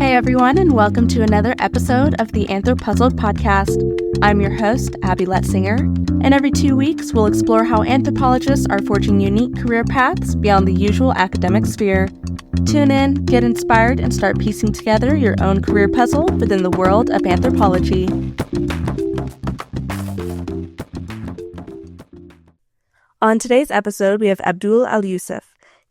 Hey everyone, and welcome to another episode of the AnthroPuzzled podcast. I'm your host, Abby Letzinger, and every 2 weeks we'll explore how anthropologists are forging unique career paths beyond the usual academic sphere. Tune in, get inspired, and start piecing together your own career puzzle within the world of anthropology. On today's episode, we have Abdul Alyousef.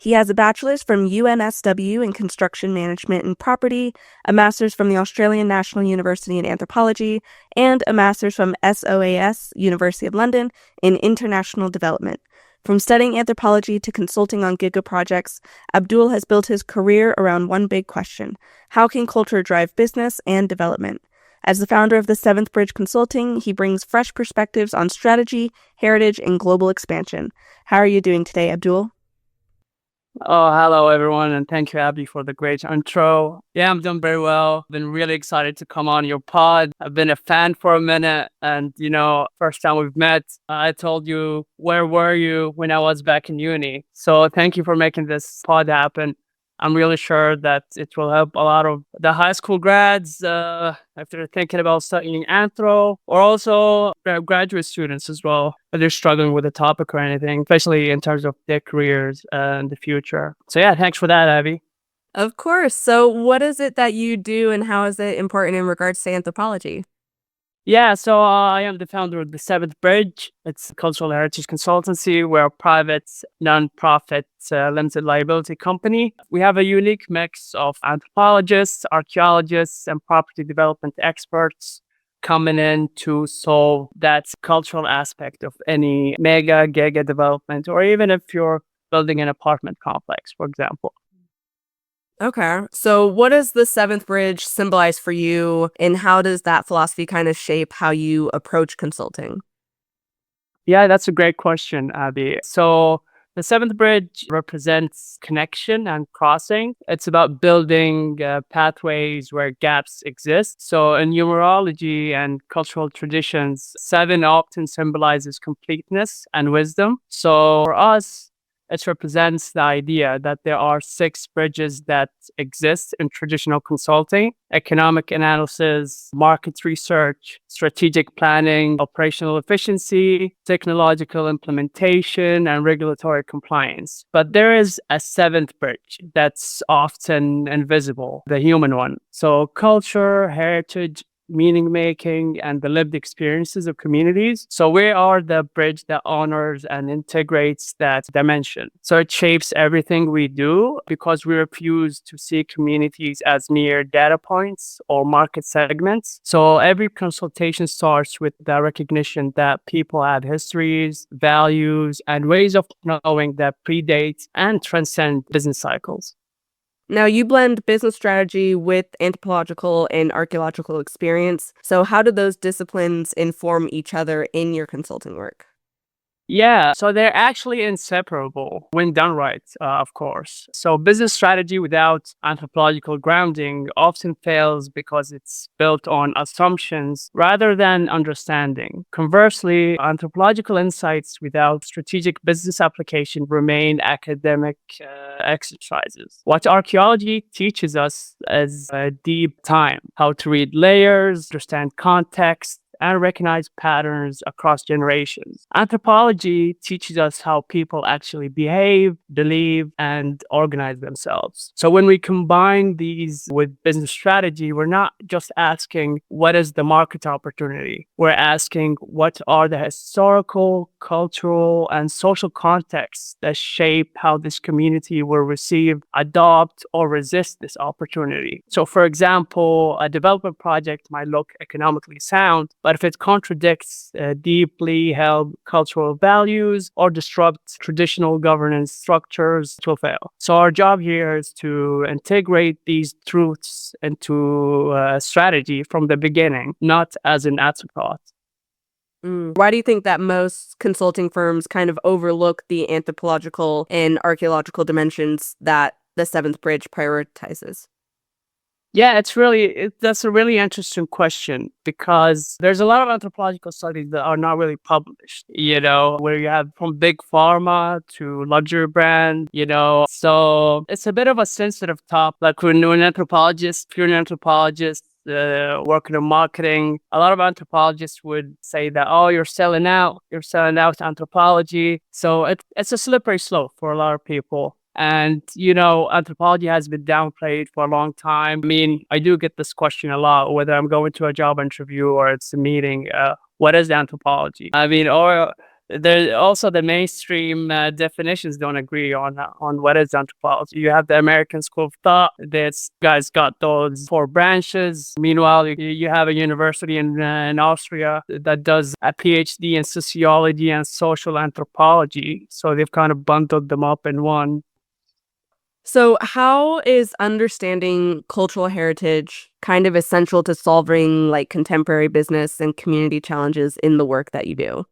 He has a bachelor's from UNSW in construction management and property, a master's from the Australian National University in anthropology, and a master's from SOAS, University of London, in international development. From studying anthropology to consulting on giga projects, Abdul has built his career around one big question: how can culture drive business and development? As the founder of the Seventh Bridge Consulting, he brings fresh perspectives on strategy, heritage, and global expansion. How are you doing today, Abdul? Oh, hello everyone, and thank you, Abby, for the great intro. Yeah, I'm doing very well. Been really excited to come on your pod. I've been a fan for a minute, and first time we've met, I told you, where were you when I was back in uni? So thank you for making this pod happen. I'm really sure that it will help a lot of the high school grads if they're thinking about studying anthro, or also graduate students as well, if they're struggling with a topic or anything, especially in terms of their careers in the future. So yeah, thanks for that, Abby. Of course. So what is it that you do and how is it important in regards to anthropology? Yeah, so I am the founder of the Seventh Bridge. It's a cultural heritage consultancy. We're a private, non-profit, limited liability company. We have a unique mix of anthropologists, archaeologists, and property development experts coming in to solve that cultural aspect of any mega, giga development, or even if you're building an apartment complex, for example. Okay. So what does the Seventh Bridge symbolize for you, and how does that philosophy kind of shape how you approach consulting? Yeah, that's a great question, Abby. So the Seventh Bridge represents connection and crossing. It's about building pathways where gaps exist. So in numerology and cultural traditions, seven often symbolizes completeness and wisdom. So for us, it represents the idea that there are six bridges that exist in traditional consulting: economic analysis, market research, strategic planning, operational efficiency, technological implementation, and regulatory compliance. But there is a seventh bridge that's often invisible, the human one. So culture, heritage, meaning making, and the lived experiences of communities. So we are the bridge that honors and integrates that dimension. So it shapes everything we do because we refuse to see communities as mere data points or market segments. So every consultation starts with the recognition that people have histories, values, and ways of knowing that predate and transcend business cycles. Now, you blend business strategy with anthropological and archaeological experience. So how do those disciplines inform each other in your consulting work? Yeah, so they're actually inseparable when done right, of course. So business strategy without anthropological grounding often fails because it's built on assumptions rather than understanding. Conversely, anthropological insights without strategic business application remain academic exercises. What archaeology teaches us is a deep time, how to read layers, understand context, and recognize patterns across generations. Anthropology teaches us how people actually behave, believe, and organize themselves. So when we combine these with business strategy, we're not just asking what is the market opportunity. We're asking what are the historical, cultural, and social contexts that shape how this community will receive, adopt, or resist this opportunity. So for example, a development project might look economically sound, but if it contradicts deeply held cultural values or disrupts traditional governance structures, it will fail. So our job here is to integrate these truths into strategy from the beginning, not as an afterthought. Why do you think that most consulting firms kind of overlook the anthropological and archaeological dimensions that the Seventh Bridge prioritizes? Yeah, that's a really interesting question because there's a lot of anthropological studies that are not really published, where you have from big pharma to luxury brand, so it's a bit of a sensitive topic. Like when you're an anthropologist, if you're an anthropologist, working in marketing, a lot of anthropologists would say that, oh, you're selling out anthropology. So it's a slippery slope for a lot of people. And, anthropology has been downplayed for a long time. I mean, I do get this question a lot, whether I'm going to a job interview or it's a meeting. What is anthropology? I mean, or there's also the mainstream definitions don't agree on what is anthropology. You have the American School of Thought. This guy's got those four branches. Meanwhile, you have a university in Austria that does a PhD in sociology and social anthropology. So they've kind of bundled them up in one. So, how is understanding cultural heritage kind of essential to solving like contemporary business and community challenges in the work that you do?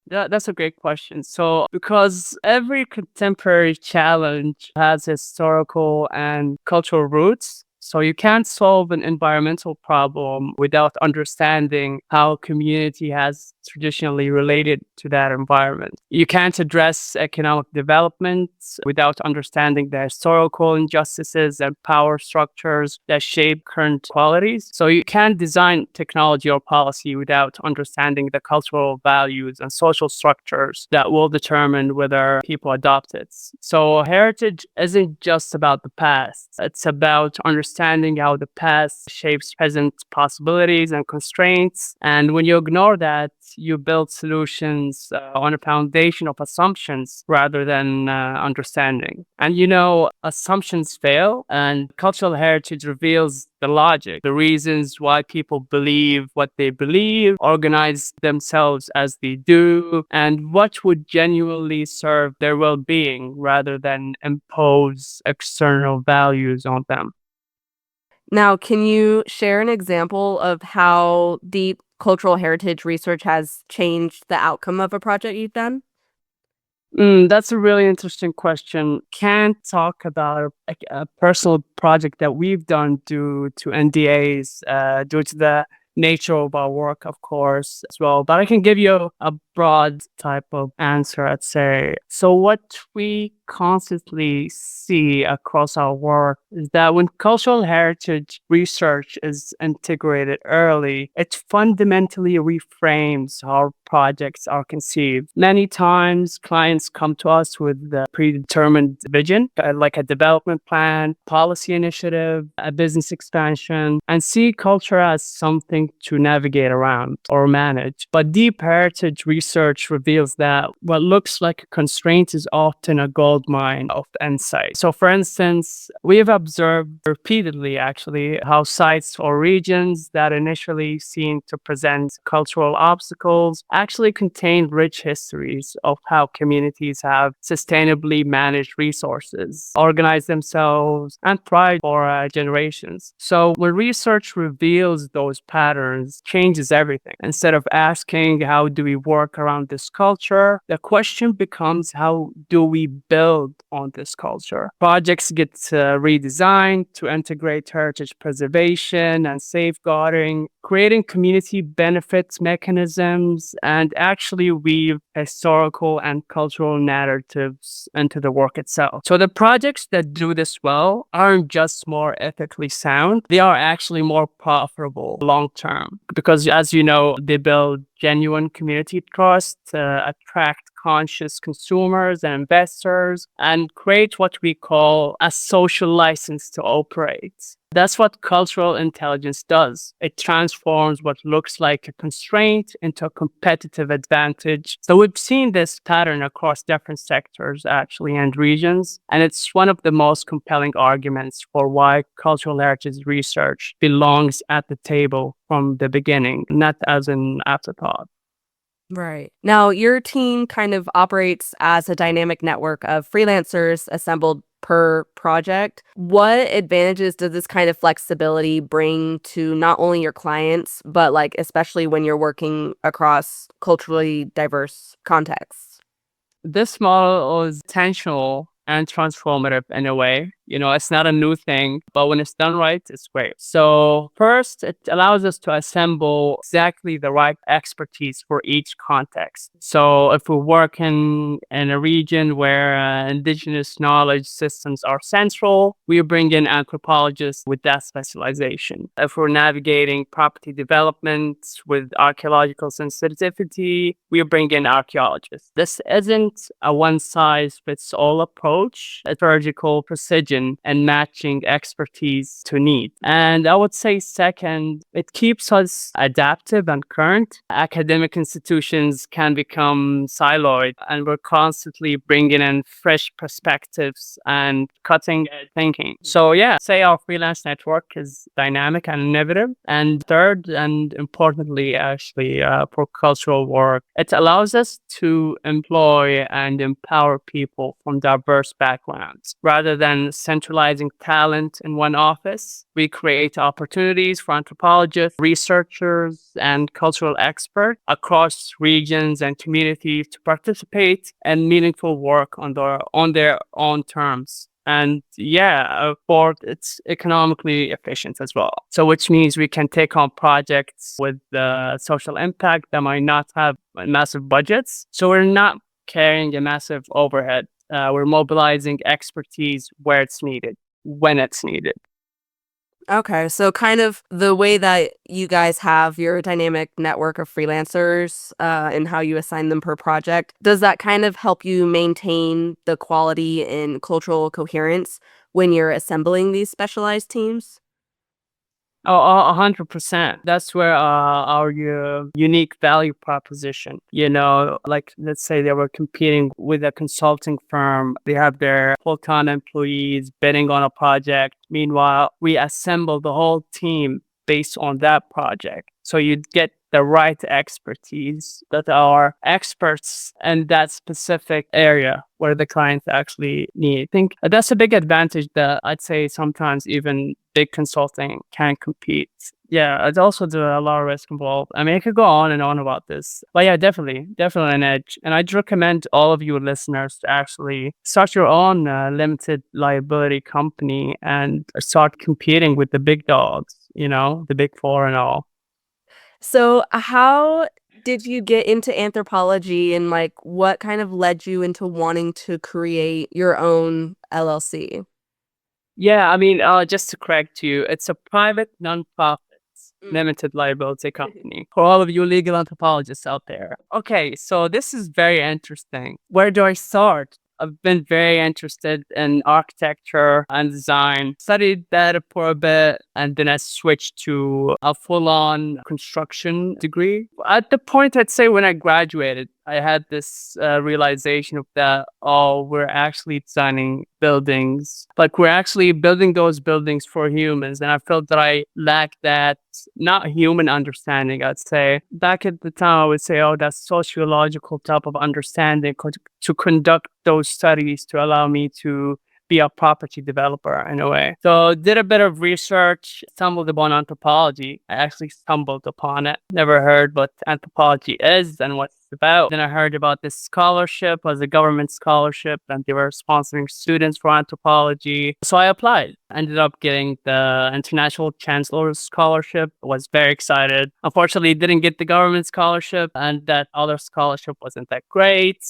That's a great question. So, because every contemporary challenge has historical and cultural roots, so you can't solve an environmental problem without understanding how community has traditionally related to that environment. You can't address economic development without understanding the historical injustices and power structures that shape current qualities. So you can't design technology or policy without understanding the cultural values and social structures that will determine whether people adopt it. So heritage isn't just about the past. It's about understanding how the past shapes present possibilities and constraints. And when you ignore that, you build solutions on a foundation of assumptions rather than understanding. And assumptions fail, and cultural heritage reveals the logic, the reasons why people believe what they believe, organize themselves as they do, and what would genuinely serve their well being rather than impose external values on them. Now, can you share an example of how deep cultural heritage research has changed the outcome of a project you've done? That's a really interesting question. Can't talk about a personal project that we've done due to NDAs, due to the nature of our work, of course, as well. But I can give you a broad type of answer, I'd say. So, what we constantly see across our work is that when cultural heritage research is integrated early, it fundamentally reframes how projects are conceived. Many times, clients come to us with a predetermined vision, like a development plan, policy initiative, a business expansion, and see culture as something to navigate around or manage. But deep heritage research reveals that what looks like a constraint is often a gold mine of insight. So, for instance, we have observed repeatedly, actually, how sites or regions that initially seem to present cultural obstacles actually contain rich histories of how communities have sustainably managed resources, organized themselves, and thrived for generations. So when research reveals those patterns, changes everything. Instead of asking how do we work around this culture, the question becomes how do we build on this culture? Projects get redesigned to integrate heritage preservation and safeguarding, creating community benefits mechanisms, and actually weave historical and cultural narratives into the work itself. So the projects that do this well aren't just more ethically sound, they are actually more profitable long term because, as you know, they build genuine community trust, attract conscious consumers and investors, and create what we call a social license to operate. That's what cultural intelligence does. It transforms what looks like a constraint into a competitive advantage. So we've seen this pattern across different sectors, actually, and regions. And it's one of the most compelling arguments for why cultural heritage research belongs at the table from the beginning, not as an afterthought. Right. Now, your team kind of operates as a dynamic network of freelancers assembled per project. What advantages does this kind of flexibility bring to not only your clients, but like especially when you're working across culturally diverse contexts? This model is intentional and transformative in a way. It's not a new thing, but when it's done right, it's great. So first, it allows us to assemble exactly the right expertise for each context. So if we work in a region where indigenous knowledge systems are central, we bring in anthropologists with that specialization. If we're navigating property development with archaeological sensitivity, we bring in archaeologists. This isn't a one-size-fits-all approach. It's surgical precision and matching expertise to need. And I would say second, it keeps us adaptive and current. Academic institutions can become siloed, and we're constantly bringing in fresh perspectives and cutting edge thinking. So yeah, say our freelance network is dynamic and innovative. And third, and importantly, actually, for cultural work, it allows us to employ and empower people from diverse backgrounds. Rather than centralizing talent in one office, we create opportunities for anthropologists, researchers, and cultural experts across regions and communities to participate in meaningful work on their own terms. And yeah, fourth, it's economically efficient as well. So which means we can take on projects with social impact that might not have massive budgets. So we're not carrying a massive overhead. We're mobilizing expertise where it's needed, when it's needed. Okay, so kind of the way that you guys have your dynamic network of freelancers and how you assign them per project, does that kind of help you maintain the quality and cultural coherence when you're assembling these specialized teams? Oh, 100%. That's where our unique value proposition, like let's say they were competing with a consulting firm. They have their full-time employees bidding on a project. Meanwhile, we assemble the whole team based on that project. So you get the right expertise that are experts in that specific area where the clients actually need. I think that's a big advantage that I'd say sometimes even big consulting can't compete. Yeah, it's also a lot of risk involved. I mean, I could go on and on about this, but yeah, definitely an edge. And I'd recommend all of you listeners to actually start your own limited liability company and start competing with the big dogs, the big four and all. So, how did you get into anthropology and like what kind of led you into wanting to create your own LLC? Yeah, I mean, just to correct you, it's a private nonprofit Mm. limited liability company for all of you legal anthropologists out there. Okay, so this is very interesting. Where do I start? I've been very interested in architecture and design, studied that for a bit, and then I switched to a full-on construction degree. At the point, I'd say when I graduated, I had this realization of that, oh, we're actually designing buildings, like we're actually building those buildings for humans. And I felt that I lacked that, not human understanding, I'd say. Back at the time, I would say, oh, that's sociological type of understanding to conduct those studies to allow me to be a property developer in a way. So did a bit of research, stumbled upon anthropology. I actually stumbled upon it. Never heard what anthropology is and what it's about. Then I heard about this scholarship, was a government scholarship, and they were sponsoring students for anthropology. So I applied. Ended up getting the International Chancellor's Scholarship. Was very excited. Unfortunately, didn't get the government scholarship, and that other scholarship wasn't that great.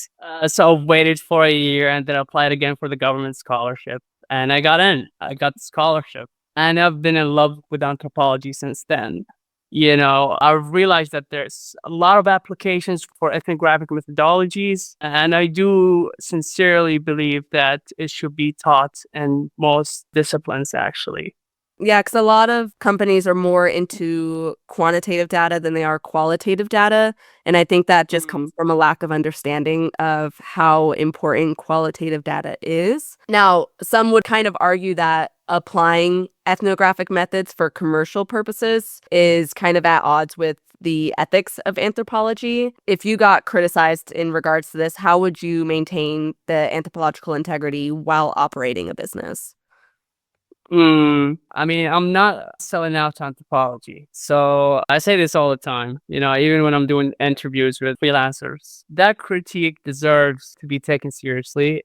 So I waited for a year and then applied again for the government scholarship. And I got in. I got the scholarship. And I've been in love with anthropology since then. I've realized that there's a lot of applications for ethnographic methodologies, and I do sincerely believe that it should be taught in most disciplines, actually. Yeah, because a lot of companies are more into quantitative data than they are qualitative data. And I think that just comes from a lack of understanding of how important qualitative data is. Now, some would kind of argue that applying ethnographic methods for commercial purposes is kind of at odds with the ethics of anthropology. If you got criticized in regards to this, how would you maintain the anthropological integrity while operating a business? I mean, I'm not selling out to anthropology. So I say this all the time, even when I'm doing interviews with freelancers. That critique deserves to be taken seriously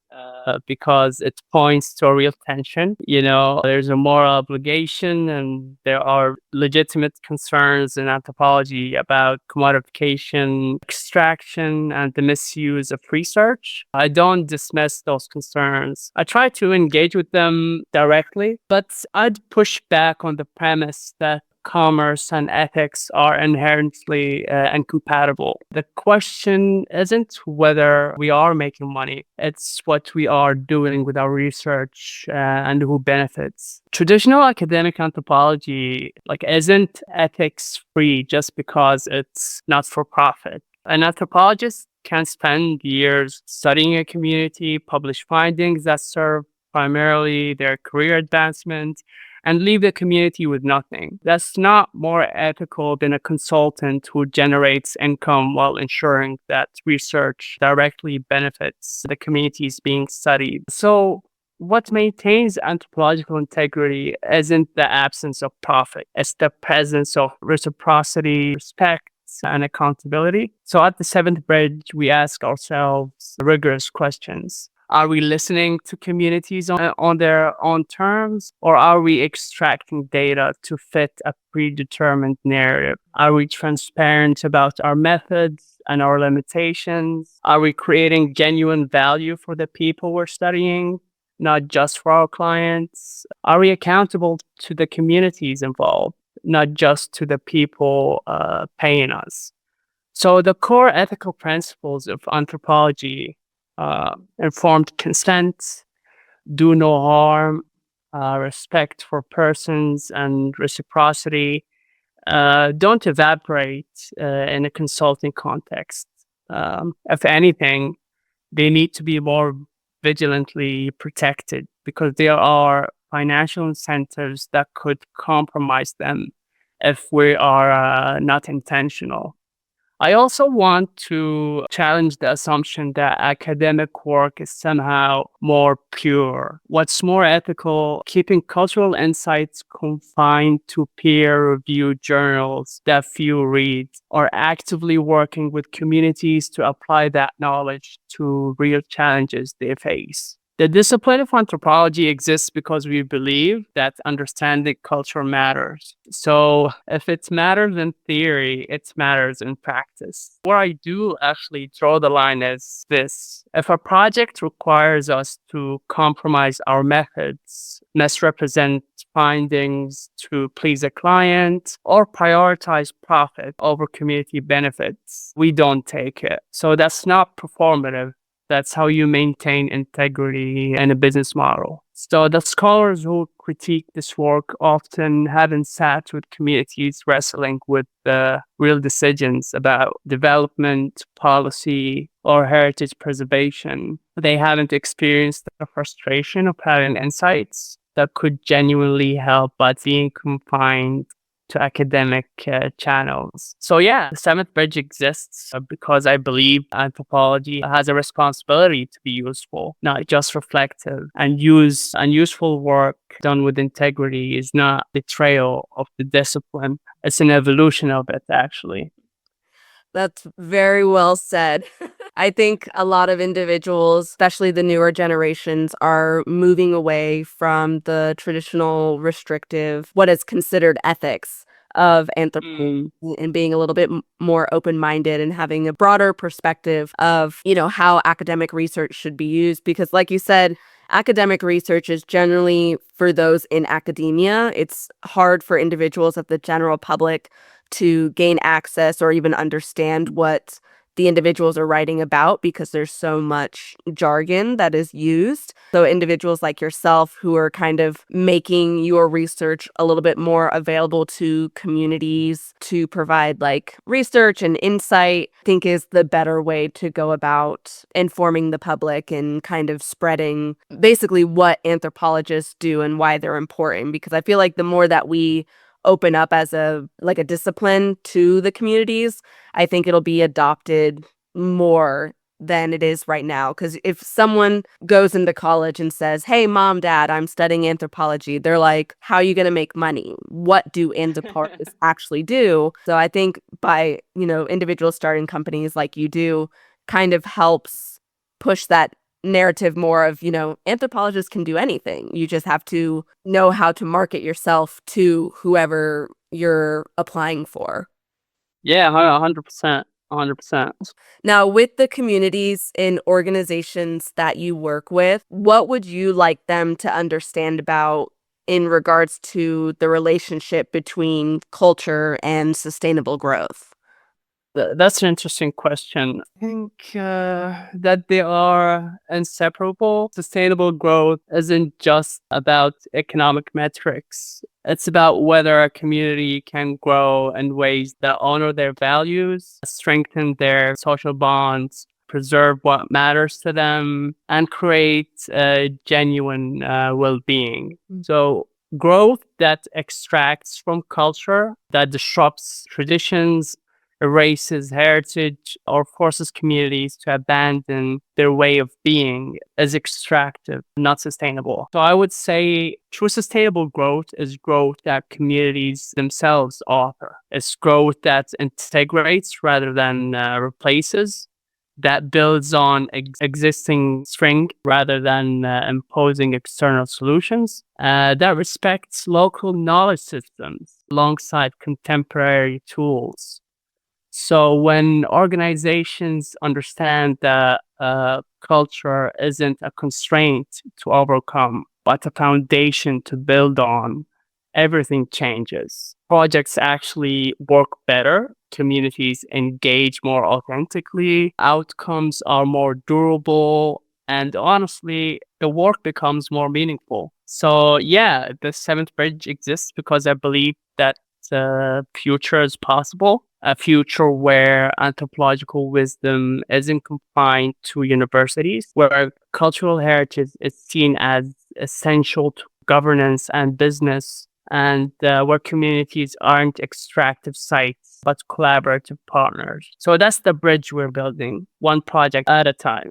because it points to a real tension. There's a moral obligation and there are legitimate concerns in anthropology about commodification, extraction, and the misuse of research. I don't dismiss those concerns. I try to engage with them directly, but I'd push back on the premise that commerce and ethics are inherently incompatible. The question isn't whether we are making money, it's what we are doing with our research and who benefits. Traditional academic anthropology isn't ethics free just because it's not for profit. An anthropologist can spend years studying a community, publish findings that serve primarily their career advancement, and leave the community with nothing. That's not more ethical than a consultant who generates income while ensuring that research directly benefits the communities being studied. So, what maintains anthropological integrity isn't the absence of profit, it's the presence of reciprocity, respect, and accountability. So at the seventh bridge, we ask ourselves rigorous questions. Are we listening to communities on their own terms, or are we extracting data to fit a predetermined narrative? Are we transparent about our methods and our limitations? Are we creating genuine value for the people we're studying, not just for our clients? Are we accountable to the communities involved, not just to the people paying us? So the core ethical principles of anthropology, informed consent, do no harm, respect for persons, and reciprocity, don't evaporate in a consulting context. If anything, they need to be more vigilantly protected because there are financial incentives that could compromise them if we are not intentional. I also want to challenge the assumption that academic work is somehow more pure. What's more ethical, keeping cultural insights confined to peer-reviewed journals that few read, or actively working with communities to apply that knowledge to real challenges they face? The discipline of anthropology exists because we believe that understanding culture matters. So if it matters in theory, it matters in practice. Where I do actually draw the line is this. If a project requires us to compromise our methods, misrepresent findings to please a client, or prioritize profit over community benefits, we don't take it. So that's not performative. That's how you maintain integrity in a business model. So the scholars who critique this work often haven't sat with communities wrestling with the real decisions about development, policy, or heritage preservation. They haven't experienced the frustration of having insights that could genuinely help but being confined to academic channels. So yeah, the seventh bridge exists because I believe anthropology has a responsibility to be useful, not just reflective. And useful work done with integrity is not betrayal of the discipline. It's an evolution of it, actually. That's very well said. I think a lot of individuals, especially the newer generations, are moving away from the traditional restrictive, what is considered ethics of anthropology, and being a little bit more open-minded and having a broader perspective of, how academic research should be used. Because like you said, academic research is generally for those in academia. It's hard for individuals of the general public to gain access or even understand what the individuals are writing about because there's so much jargon that is used. So individuals like yourself who are kind of making your research a little bit more available to communities to provide research and insight, I think is the better way to go about informing the public and kind of spreading basically what anthropologists do and why they're important. Because I feel like the more that we open up as a discipline to the communities, I think it'll be adopted more than it is right now. Because if someone goes into college and says, hey, mom, dad, I'm studying anthropology, they're like, how are you going to make money? What do anthropologists actually do? So I think by, individuals starting companies like you do kind of helps push that narrative more of, anthropologists can do anything. You just have to know how to market yourself to whoever you're applying for. Yeah, 100%. 100%. Now, with the communities and organizations that you work with, what would you like them to understand about in regards to the relationship between culture and sustainable growth? That's an interesting question. I think that they are inseparable. Sustainable growth isn't just about economic metrics. It's about whether a community can grow in ways that honor their values, strengthen their social bonds, preserve what matters to them, and create genuine well-being. So growth that extracts from culture, that disrupts traditions, erases heritage, or forces communities to abandon their way of being is extractive, not sustainable. So I would say true sustainable growth is growth that communities themselves offer. It's growth that integrates rather than replaces, that builds on existing strength rather than imposing external solutions, that respects local knowledge systems alongside contemporary tools. So when organizations understand that culture isn't a constraint to overcome, but a foundation to build on, everything changes. Projects actually work better. Communities engage more authentically. Outcomes are more durable. And honestly, the work becomes more meaningful. So yeah, the seventh bridge exists because I believe that the future is possible, a future where anthropological wisdom isn't confined to universities, where cultural heritage is seen as essential to governance and business, and where communities aren't extractive sites, but collaborative partners. So that's the bridge we're building, one project at a time.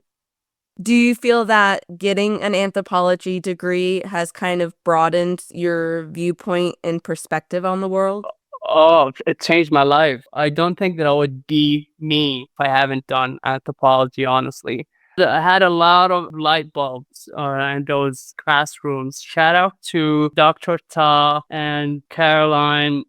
Do you feel that getting an anthropology degree has kind of broadened your viewpoint and perspective on the world? Oh, it changed my life. I don't think that I would be me if I haven't done anthropology, honestly. I had a lot of light bulbs in those classrooms. Shout out to Dr. Ta and Caroline.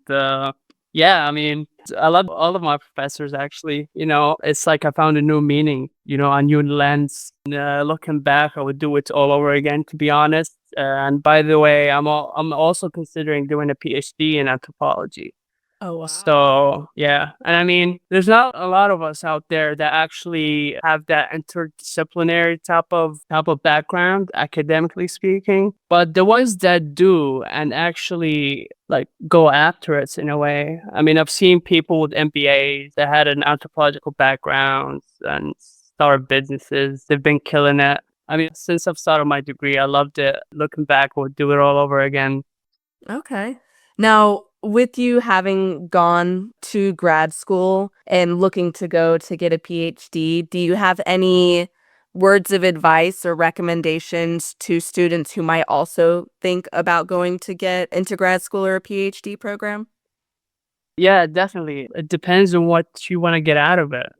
Yeah, I mean, I love all of my professors actually. It's like I found a new meaning, a new lens. Looking back, I would do it all over again, to be honest. And by the way, I'm also considering doing a PhD in anthropology. Oh, wow. So yeah, and I mean, there's not a lot of us out there that actually have that interdisciplinary type of background, academically speaking. But the ones that do and actually like go after it in a way. I mean, I've seen people with MBAs that had an anthropological background and started businesses. They've been killing it. I mean, since I've started my degree, I loved it. Looking back, I would do it all over again. Okay. Now, with you having gone to grad school and looking to go to get a PhD, do you have any words of advice or recommendations to students who might also think about going to get into grad school or a PhD program? Yeah, definitely. It depends on what you want to get out of it.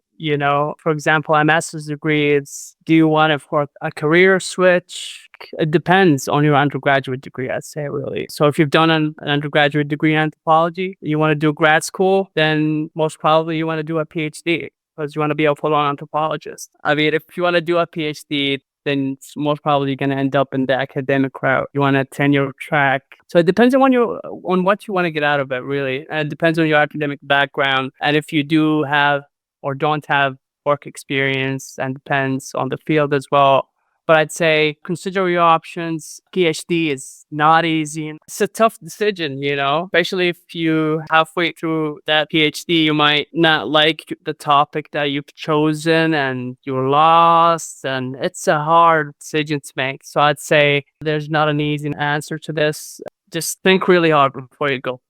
For example, a master's degree, do you want it for a career switch? It depends on your undergraduate degree, I'd say, really. So if you've done an undergraduate degree in anthropology, you want to do grad school, then most probably you want to do a PhD because you want to be a full-on anthropologist. I mean, if you want to do a PhD, then it's most probably going to end up in the academic route. You want a tenure track. So it depends on what you want to get out of it, really. And it depends on your academic background. And if you do have or don't have work experience, and depends on the field as well. But I'd say consider your options. PhD is not easy. It's a tough decision, especially if you halfway through that PhD, you might not like the topic that you've chosen and you're lost. And it's a hard decision to make. So I'd say there's not an easy answer to this. Just think really hard before you go.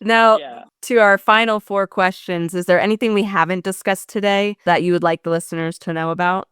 Now, Yeah. To our final 4 questions, is there anything we haven't discussed today that you would like the listeners to know about?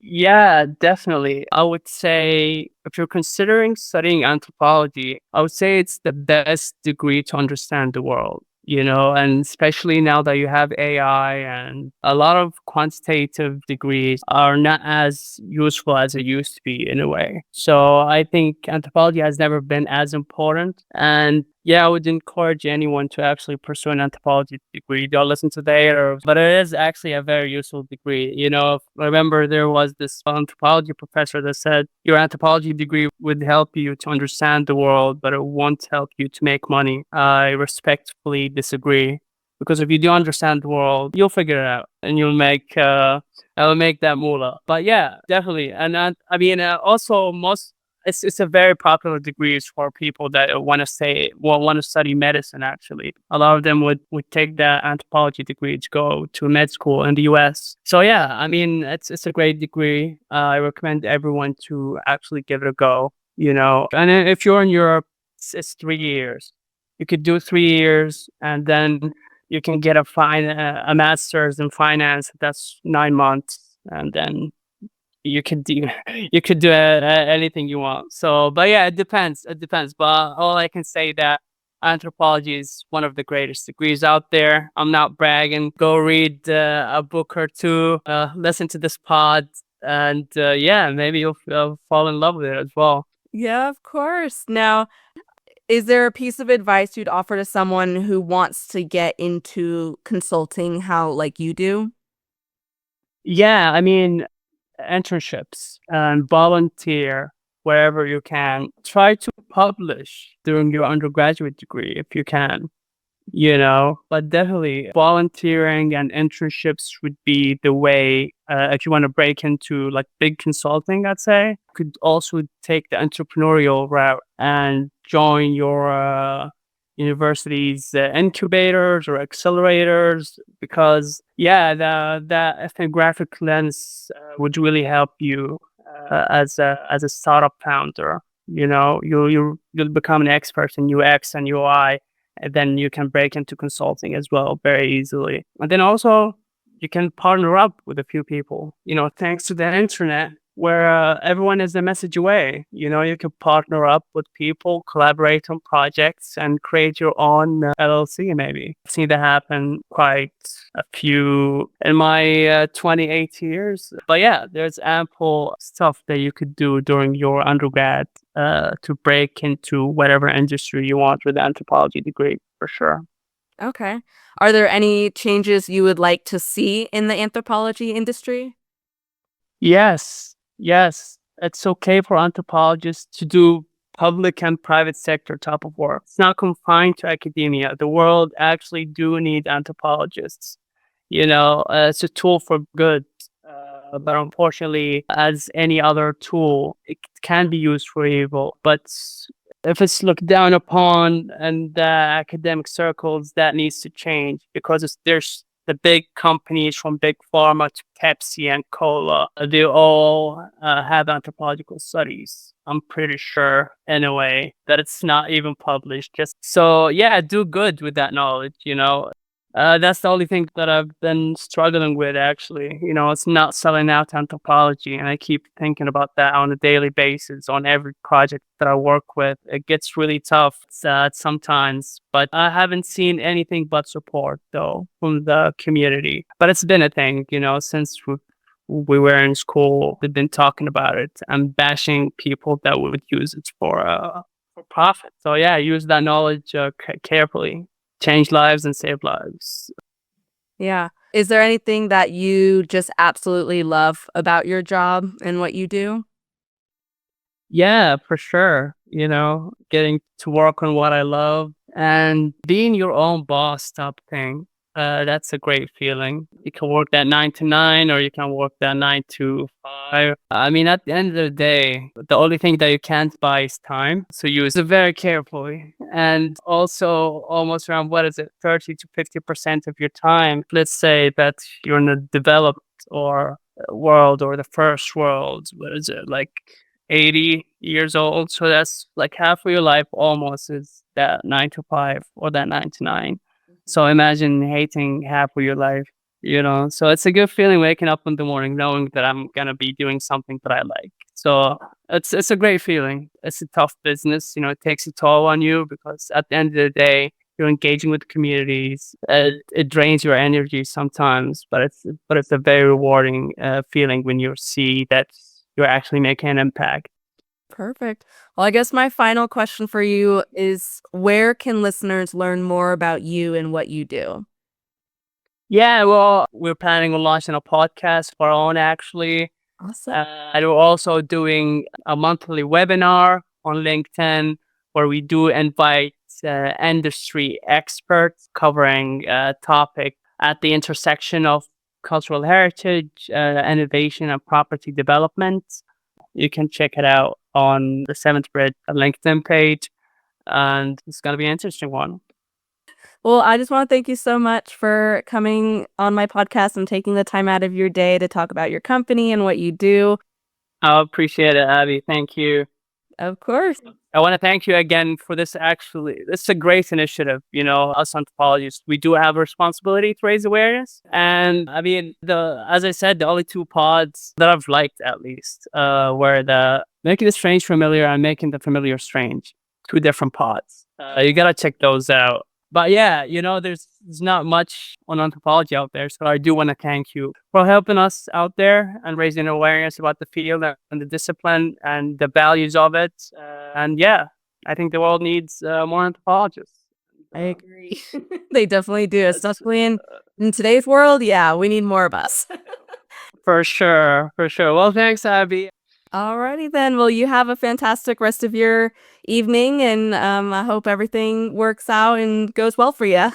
Yeah, definitely. I would say if you're considering studying anthropology, I would say it's the best degree to understand the world, and especially now that you have AI and a lot of quantitative degrees are not as useful as it used to be in a way. So I think anthropology has never been as important. And yeah, I would encourage anyone to actually pursue an anthropology degree. Don't listen to the haters, but it is actually a very useful degree. I remember there was this anthropology professor that said your anthropology degree would help you to understand the world, but it won't help you to make money. I respectfully disagree because if you do understand the world, you'll figure it out and it'll make that moolah. But yeah, definitely. And I mean, also most it's a very popular degrees for people that want to study medicine. Actually, a lot of them would take the anthropology degree to go to med school in the U.S. So yeah, I mean it's a great degree. I recommend everyone to actually give it a go. And then if you're in Europe, it's 3 years. You could do 3 years, and then you can get a master's in finance. That's 9 months, and then you could do you could do anything you want. So, but yeah, it depends. It depends. But all I can say that anthropology is one of the greatest degrees out there. I'm not bragging. Go read a book or two. Listen to this pod, and yeah, maybe you'll fall in love with it as well. Yeah, of course. Now, is there a piece of advice you'd offer to someone who wants to get into consulting how like you do? Yeah, I mean, internships and volunteer wherever you can. Try to publish during your undergraduate degree if you can, but definitely volunteering and internships would be the way if you want to break into like big consulting, I'd say. You could also take the entrepreneurial route and join your university's incubators or accelerators because yeah, the ethnographic lens would really help you as a startup founder. You'll become an expert in UX and UI, and then you can break into consulting as well very easily. And then also you can partner up with a few people, thanks to the internet where everyone is a message away. You can partner up with people, collaborate on projects, and create your own LLC maybe. I've seen that happen quite a few in my 28 years. But yeah, there's ample stuff that you could do during your undergrad to break into whatever industry you want with the anthropology degree, for sure. Okay. Are there any changes you would like to see in the anthropology industry? Yes, yes. It's okay for anthropologists to do public and private sector type of work. It's not confined to academia. The world actually do need anthropologists. It's a tool for good. But unfortunately, as any other tool, it can be used for evil. But if it's looked down upon in the academic circles, that needs to change because there's the big companies from big pharma to Pepsi and Cola. They all have anthropological studies. I'm pretty sure, in a way, that it's not even published. Just so, yeah, do good with that knowledge. That's the only thing that I've been struggling with, actually. It's not selling out anthropology, and I keep thinking about that on a daily basis on every project that I work with. It gets really tough sometimes, but I haven't seen anything but support, though, from the community. But it's been a thing, since we were in school. We've been talking about it and bashing people that would use it for profit. So yeah, use that knowledge carefully. Change lives and save lives. Yeah. Is there anything that you just absolutely love about your job and what you do? Yeah, for sure. Getting to work on what I love and being your own boss type thing. That's a great feeling. You can work that 9 to 9 or you can work that 9 to 5. I mean, at the end of the day, the only thing that you can't buy is time. So use it very carefully. And also almost around, what is it, 30 to 50% of your time. Let's say that you're in a developed or world or the first world. What is it, like 80 years old? So that's like half of your life almost is that 9 to 5 or that 9 to 9. So imagine hating half of your life, So it's a good feeling waking up in the morning knowing that I'm gonna be doing something that I like. So it's a great feeling. It's a tough business, it takes a toll on you because at the end of the day, you're engaging with communities. It drains your energy sometimes, but it's a very rewarding feeling when you see that you're actually making an impact. Perfect. Well, I guess my final question for you is, where can listeners learn more about you and what you do? Yeah, well, we're planning on launching a podcast of our own, actually. Awesome. And we're also doing a monthly webinar on LinkedIn where we do invite industry experts covering a topic at the intersection of cultural heritage, innovation, and property development. You can check it out on the Seventh Bridge LinkedIn page, and it's going to be an interesting one. Well, I just want to thank you so much for coming on my podcast and taking the time out of your day to talk about your company and what you do. I appreciate it, Abby. Thank you. Of course. I want to thank you again for this. Actually, this is a great initiative. Us anthropologists, we do have a responsibility to raise awareness. And I mean, as I said, the only two pods that I've liked, at least, were the making the strange familiar and making the familiar strange. Two different pods. You gotta check those out. But yeah, there's not much on anthropology out there. So I do want to thank you for helping us out there and raising awareness about the field and the discipline and the values of it. And yeah, I think the world needs more anthropologists. I agree. They definitely do, especially in today's world. Yeah, we need more of us. For sure. Well, thanks, Abby. Alrighty then. Well, you have a fantastic rest of your evening, and I hope everything works out and goes well for you.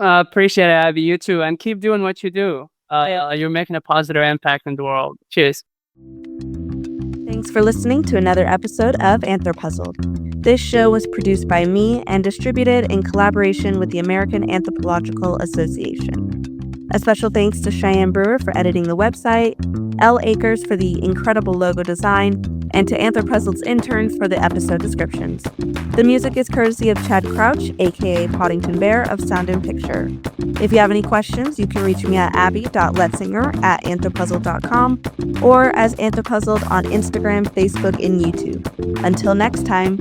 Appreciate it, Abby. You too. And keep doing what you do. You're making a positive impact in the world. Cheers. Thanks for listening to another episode of AnthroPuzzled. This show was produced by me and distributed in collaboration with the American Anthropological Association. A special thanks to Cheyenne Brewer for editing the website, L. Akers for the incredible logo design, and to AnthroPuzzled's interns for the episode descriptions. The music is courtesy of Chad Crouch, aka Poddington Bear of Sound and Picture. If you have any questions, you can reach me at abby.letzinger@anthropuzzled.com or as AnthroPuzzled on Instagram, Facebook, and YouTube. Until next time.